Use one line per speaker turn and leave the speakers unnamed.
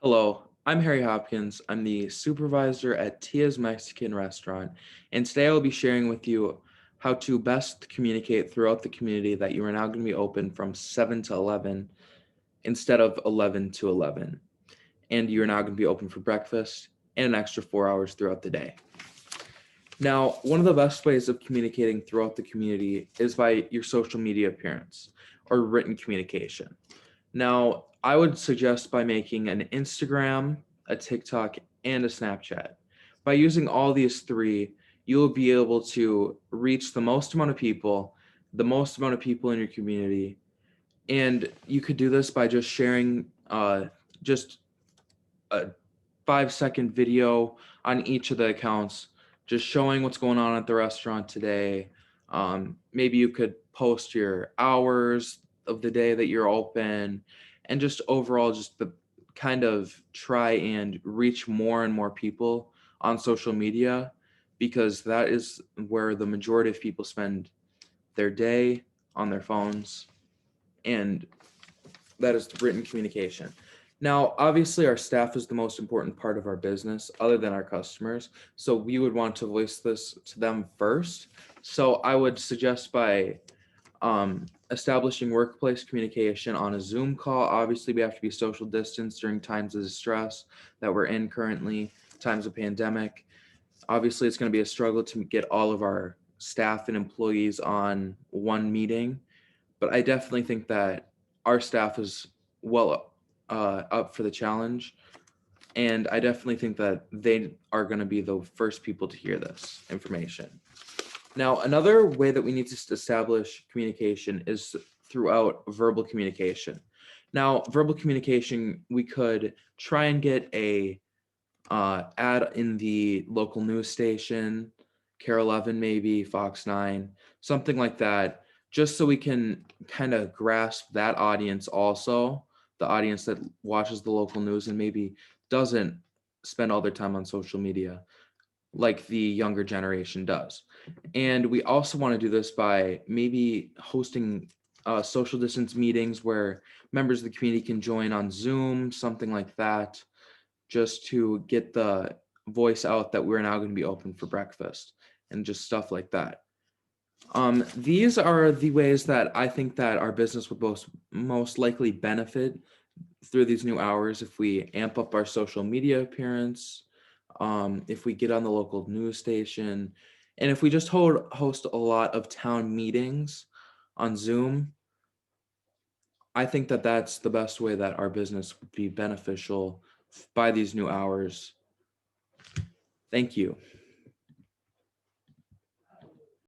Hello, I'm Harry Hopkins. I'm the supervisor at Tia's Mexican Restaurant, and today I will be sharing with you how to best communicate throughout the community that you are now going to be open from 7 to 11 instead of 11 to 11. And you're now going to be open for breakfast and an extra 4 hours throughout the day. Now, one of the best ways of communicating throughout the community is by your social media appearance or written communication. Now, I would suggest by making an Instagram, a TikTok, and a Snapchat. By using all these three, you'll be able to reach the most amount of people in your community. And you could do this by just sharing just a 5-second video on each of the accounts, just showing what's going on at the restaurant today. Maybe you could post your hours of the day that you're open, and just overall, just the kind of try and reach more and more people on social media, because that is where the majority of people spend their day on their phones, and that is written communication. Now, obviously, our staff is the most important part of our business other than our customers. So we would want to voice this to them first. So I would suggest by establishing workplace communication on a Zoom call. Obviously, we have to be social distance during times of distress that we're in currently, times of pandemic. Obviously, it's going to be a struggle to get all of our staff and employees on one meeting, but I definitely think that our staff is well up for the challenge. And I definitely think that they are going to be the first people to hear this information. Now, another way that we need to establish communication is throughout verbal communication. Now, verbal communication, we could try and get a ad in the local news station, Care 11 maybe, Fox 9, something like that, just so we can kind of grasp that audience also, the audience that watches the local news and maybe doesn't spend all their time on social media like the younger generation does. And we also want to do this by maybe hosting social distance meetings where members of the community can join on Zoom, something like that, just to get the voice out that we're now going to be open for breakfast and just stuff like that. These are the ways that I think that our business would most likely benefit through these new hours if we amp up our social media appearance, if we get on the local news station, and if we just host a lot of town meetings on Zoom. I think that that's the best way that our business would be beneficial by these new hours. Thank you.